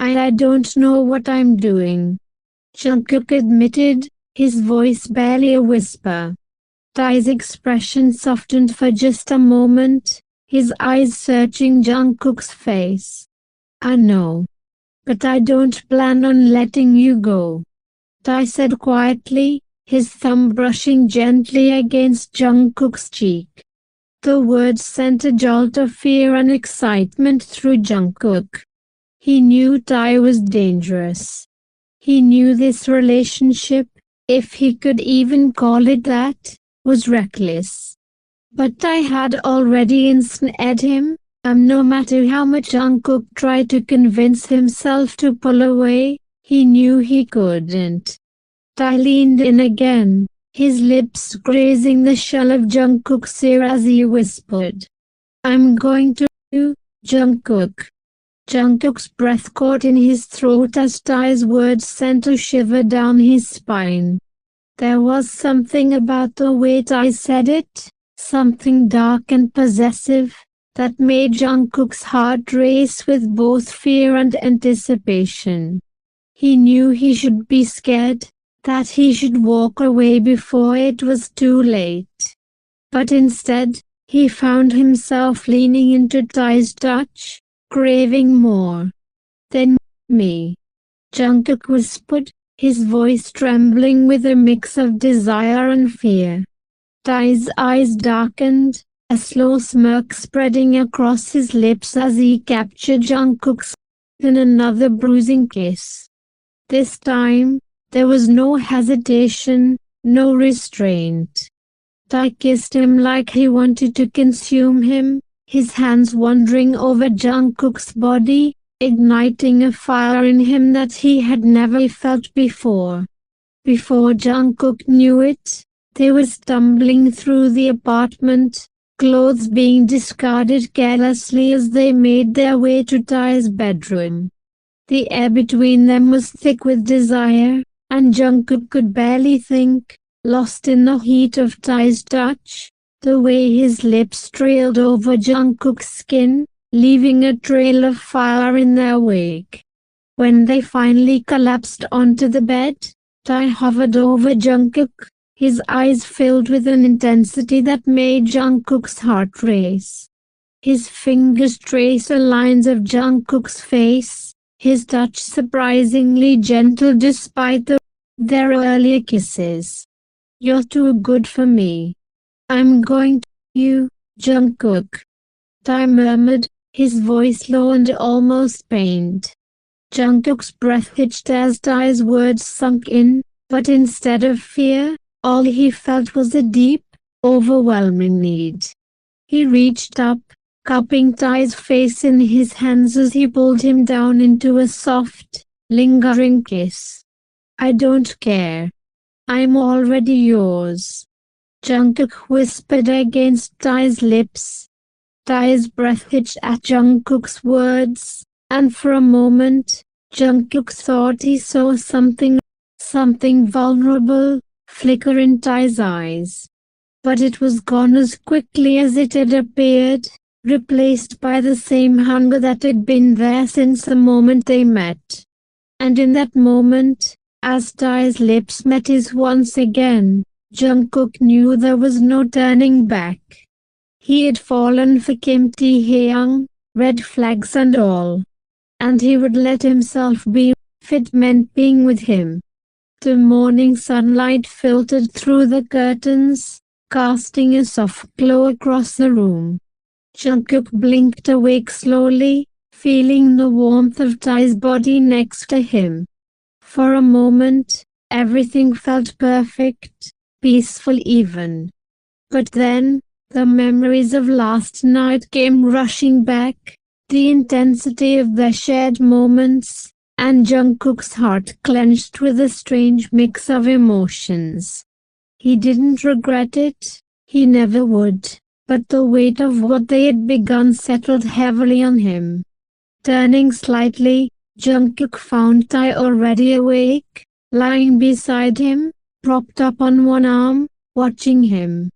I don't know what I'm doing," Jungkook admitted, his voice barely a whisper. Tae's expression softened for just a moment, his eyes searching Jungkook's face. "I know. But I don't plan on letting you go," Tae said quietly, his thumb brushing gently against Jungkook's cheek. The words sent a jolt of fear and excitement through Jungkook. He knew Tae was dangerous. He knew this relationship, if he could even call it that, was reckless. But Tae had already ensnared him, and no matter how much Jungkook tried to convince himself to pull away, he knew he couldn't. Tae leaned in again, his lips grazing the shell of Jungkook's ear as he whispered, "I'm going to, Jungkook." Jungkook's breath caught in his throat as Tae's words sent a shiver down his spine. There was something about the way Tae said it, something dark and possessive, that made Jungkook's heart race with both fear and anticipation. He knew he should be scared, that he should walk away before it was too late. But instead, he found himself leaning into Tae's touch, craving more. "Then, me," Jungkook whispered, his voice trembling with a mix of desire and fear. Tae's eyes darkened, a slow smirk spreading across his lips as he captured Jungkook's in another bruising kiss. This time, there was no hesitation, no restraint. Tae kissed him like he wanted to consume him, his hands wandering over Jungkook's body, igniting a fire in him that he had never felt before. Before Jungkook knew it, they were stumbling through the apartment, clothes being discarded carelessly as they made their way to Tae's bedroom. The air between them was thick with desire, and Jungkook could barely think, lost in the heat of Tae's touch, the way his lips trailed over Jungkook's skin, leaving a trail of fire in their wake. When they finally collapsed onto the bed, Tae hovered over Jungkook, his eyes filled with an intensity that made Jungkook's heart race. His fingers traced the lines of Jungkook's face, his touch surprisingly gentle despite their earlier kisses. "You're too good for me. I'm going to you, Jungkook," Tae murmured, his voice low and almost pained. Jungkook's breath hitched as Tae's words sunk in, but instead of fear, all he felt was a deep, overwhelming need. He reached up, cupping Tae's face in his hands as he pulled him down into a soft, lingering kiss. "I don't care. I'm already yours," Jungkook whispered against Tae's lips. Tae's breath hitched at Jungkook's words, and for a moment, Jungkook thought he saw something vulnerable, flicker in Tae's eyes. But it was gone as quickly as it had appeared, replaced by the same hunger that had been there since the moment they met. And in that moment, as Tae's lips met his once again, Jungkook knew there was no turning back. He had fallen for Kim Taehyung, red flags and all. And he would let himself be, if it meant being with him. The morning sunlight filtered through the curtains, casting a soft glow across the room. Jungkook blinked awake slowly, feeling the warmth of Tae's body next to him. For a moment, everything felt perfect, peaceful even. But then, the memories of last night came rushing back, the intensity of their shared moments, and Jungkook's heart clenched with a strange mix of emotions. He didn't regret it, he never would, but the weight of what they had begun settled heavily on him. Turning slightly, Jungkook found Tae already awake, lying beside him, propped up on one arm, watching him.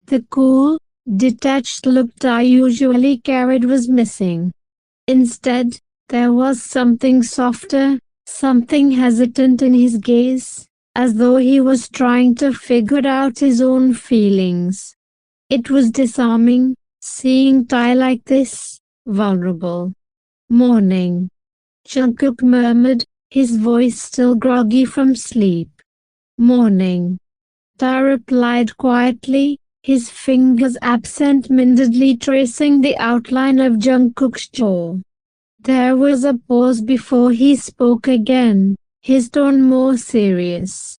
The cool, detached look Tae usually carried was missing. Instead, There was something softer, something hesitant in his gaze, as though he was trying to figure out his own feelings. It was disarming, seeing Tae like this, vulnerable. "Morning," Jungkook murmured, his voice still groggy from sleep. "Morning," Tae replied quietly, his fingers absent-mindedly tracing the outline of Jungkook's jaw. There was a pause before he spoke again, his tone more serious.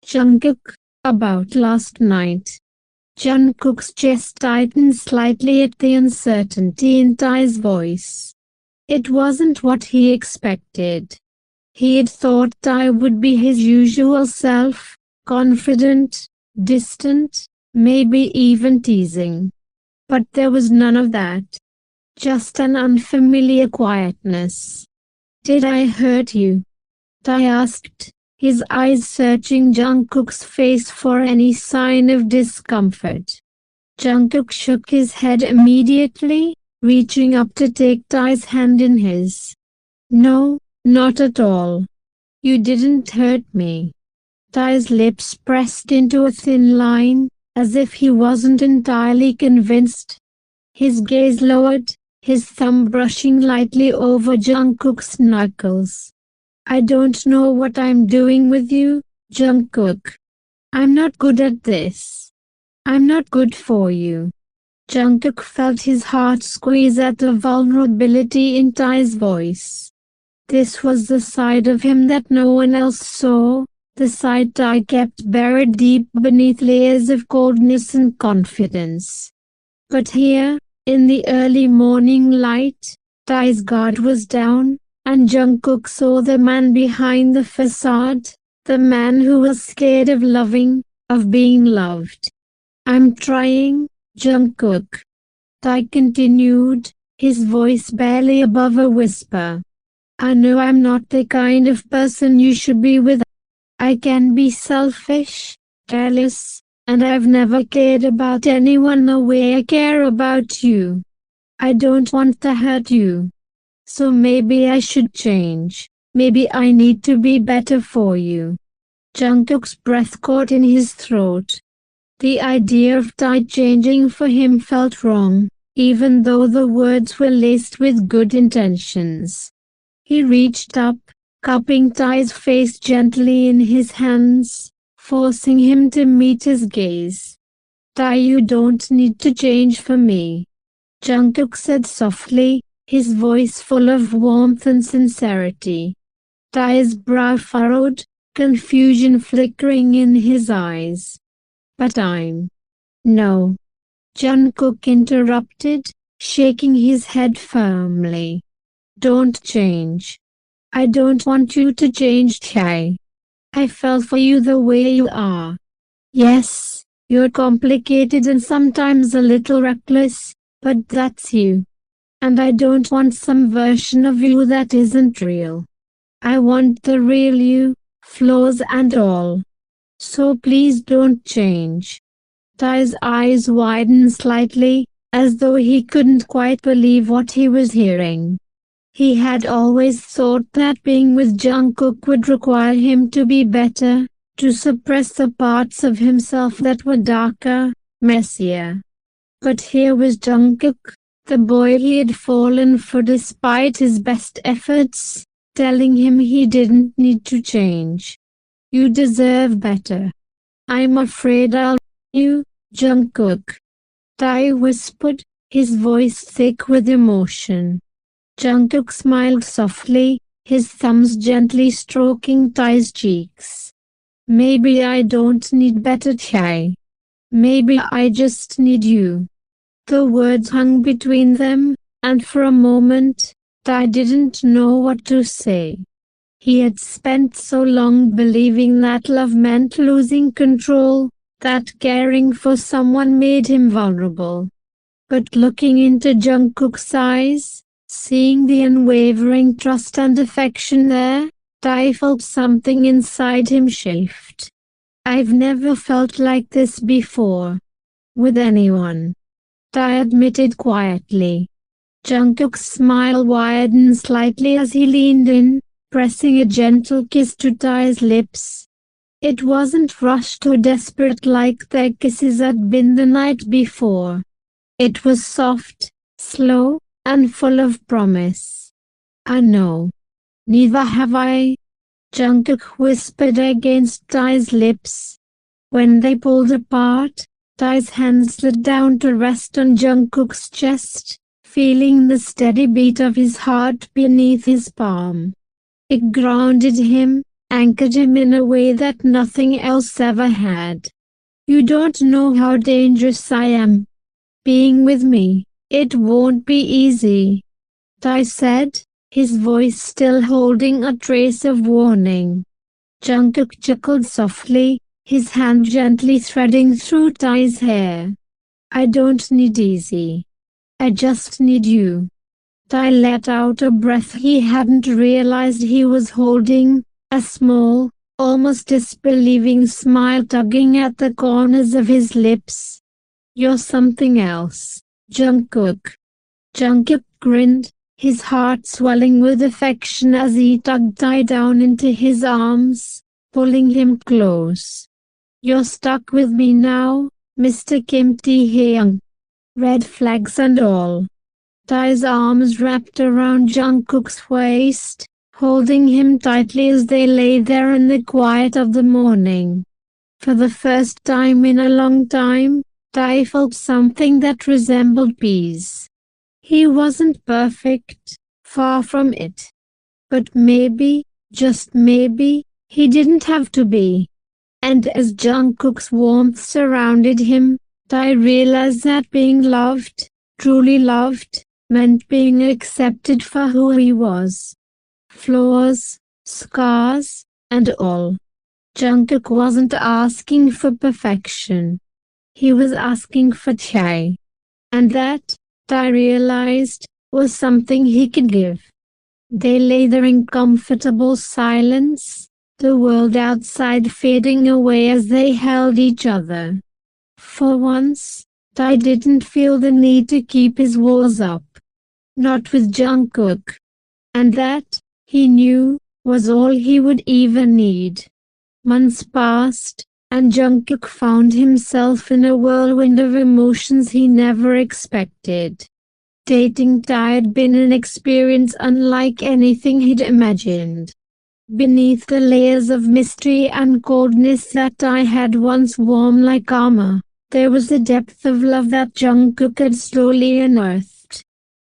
"Jungkook, about last night." Jungkook's chest tightened slightly at the uncertainty in Tae's voice. It wasn't what he expected. He had thought Tae would be his usual self, confident, distant, maybe even teasing. But there was none of that. Just an unfamiliar quietness. "Did I hurt you?" Tae asked, his eyes searching Jungkook's face for any sign of discomfort. Jungkook shook his head immediately, reaching up to take Tae's hand in his. "No, not at all. You didn't hurt me." Tae's lips pressed into a thin line, as if he wasn't entirely convinced. His gaze lowered, his thumb brushing lightly over Jungkook's knuckles. "I don't know what I'm doing with you, Jungkook. I'm not good at this. I'm not good for you." Jungkook felt his heart squeeze at the vulnerability in Tae's voice. This was the side of him that no one else saw, the side Tae kept buried deep beneath layers of coldness and confidence. But here, in the early morning light, Tae's guard was down, and Jungkook saw the man behind the facade, the man who was scared of loving, of being loved. "I'm trying, Jungkook," Tae continued, his voice barely above a whisper. "I know I'm not the kind of person you should be with. I can be selfish, careless, and I've never cared about anyone the way I care about you. I don't want to hurt you. So maybe I should change. Maybe I need to be better for you." Jungkook's breath caught in his throat. The idea of Tae changing for him felt wrong, even though the words were laced with good intentions. He reached up, cupping Tae's face gently in his hands, forcing him to meet his gaze. "Tae, you don't need to change for me," Jungkook said softly, his voice full of warmth and sincerity. Tae's brow furrowed, confusion flickering in his eyes. "But I'm..." "No," Jungkook interrupted, shaking his head firmly. "Don't change. I don't want you to change, Tae. I fell for you the way you are. Yes, you're complicated and sometimes a little reckless, but that's you. And I don't want some version of you that isn't real. I want the real you, flaws and all. So please don't change." Tae's eyes widened slightly, as though he couldn't quite believe what he was hearing. He had always thought that being with Jungkook would require him to be better, to suppress the parts of himself that were darker, messier. But here was Jungkook, the boy he had fallen for despite his best efforts, telling him he didn't need to change. "You deserve better. I'm afraid I'll you, Jungkook," Tae whispered, his voice thick with emotion. Jungkook smiled softly, his thumbs gently stroking Tae's cheeks. "Maybe I don't need better, Tae. Maybe I just need you." The words hung between them, and for a moment, Tae didn't know what to say. He had spent so long believing that love meant losing control, that caring for someone made him vulnerable. But looking into Jungkook's eyes, seeing the unwavering trust and affection there, Tae felt something inside him shift. "I've never felt like this before. With anyone," Tae admitted quietly. Jungkook's smile widened slightly as he leaned in, pressing a gentle kiss to Tae's lips. It wasn't rushed or desperate like their kisses had been the night before. It was soft, slow, and full of promise. "I know. Neither have I," Jungkook whispered against Tae's lips. When they pulled apart, Tae's hand slid down to rest on Jungkook's chest, feeling the steady beat of his heart beneath his palm. It grounded him, anchored him in a way that nothing else ever had. "You don't know how dangerous I am. Being with me, it won't be easy," Tae said, his voice still holding a trace of warning. Jungkook chuckled softly, his hand gently threading through Tae's hair. "I don't need easy. I just need you." Tae let out a breath he hadn't realized he was holding, a small, almost disbelieving smile tugging at the corners of his lips. "You're something else, Jungkook." Jungkook grinned, his heart swelling with affection as he tugged Tae down into his arms, pulling him close. "You're stuck with me now, Mr. Kim Taehyung. Red flags and all." Tae's arms wrapped around Jungkook's waist, holding him tightly as they lay there in the quiet of the morning. For the first time in a long time, Tae felt something that resembled peace. He wasn't perfect, far from it. But maybe, just maybe, he didn't have to be. And as Jungkook's warmth surrounded him, Tae realized that being loved, truly loved, meant being accepted for who he was. Flaws, scars, and all. Jungkook wasn't asking for perfection. He was asking for Tae. And that, Tae realized, was something he could give. They lay there in comfortable silence, the world outside fading away as they held each other. For once, Tae didn't feel the need to keep his walls up. Not with Jungkook. And that, he knew, was all he would even need. Months passed, and Jungkook found himself in a whirlwind of emotions he never expected. Dating Tae had been an experience unlike anything he'd imagined. Beneath the layers of mystery and coldness that Tae had once worn like armor, there was a depth of love that Jungkook had slowly unearthed.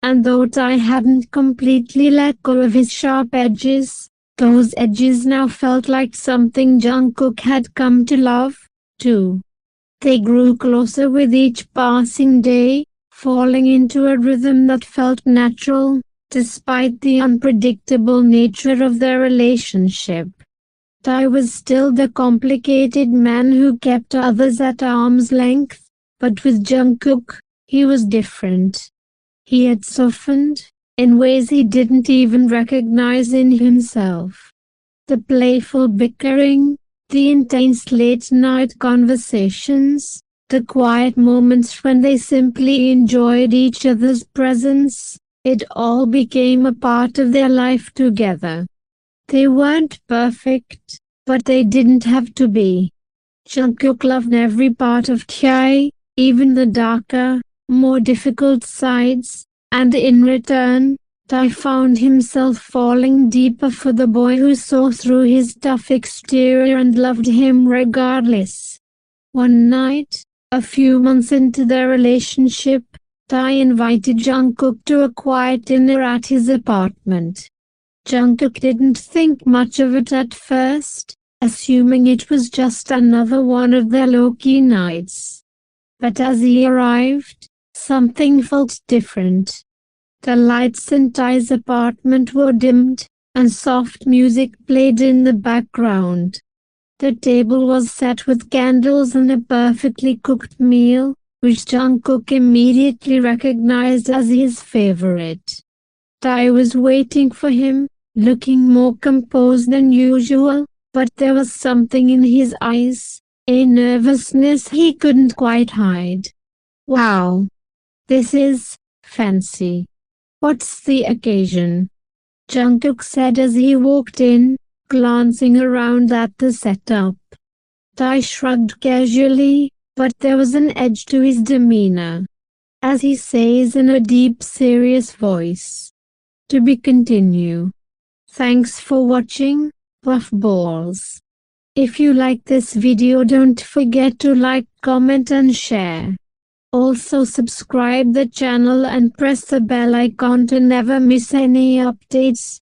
And though Tae hadn't completely let go of his sharp edges, those edges now felt like something Jungkook had come to love, too. They grew closer with each passing day, falling into a rhythm that felt natural, despite the unpredictable nature of their relationship. Tae was still the complicated man who kept others at arm's length, but with Jungkook, he was different. He had softened, in ways he didn't even recognize in himself. The playful bickering, the intense late-night conversations, the quiet moments when they simply enjoyed each other's presence, it all became a part of their life together. They weren't perfect, but they didn't have to be. Jungkook loved every part of Tae, even the darker, more difficult sides, and in return, Tae found himself falling deeper for the boy who saw through his tough exterior and loved him regardless. One night, a few months into their relationship, Tae invited Jungkook to a quiet dinner at his apartment. Jungkook didn't think much of it at first, assuming it was just another one of their low-key nights. But as he arrived, something felt different. The lights in Tae's apartment were dimmed, and soft music played in the background. The table was set with candles and a perfectly cooked meal, which Jungkook immediately recognized as his favorite. Tae was waiting for him, looking more composed than usual, but there was something in his eyes, a nervousness he couldn't quite hide. "Wow. This is fancy," What's the occasion? Jungkook said as he walked in, glancing around at the setup. Tae shrugged casually, but there was an edge to his demeanor. As he says in a deep, serious voice. To be continued. Thanks for watching, puffballs. If you like this video, don't forget to like, comment and share. Also subscribe the channel and press the bell icon to never miss any updates.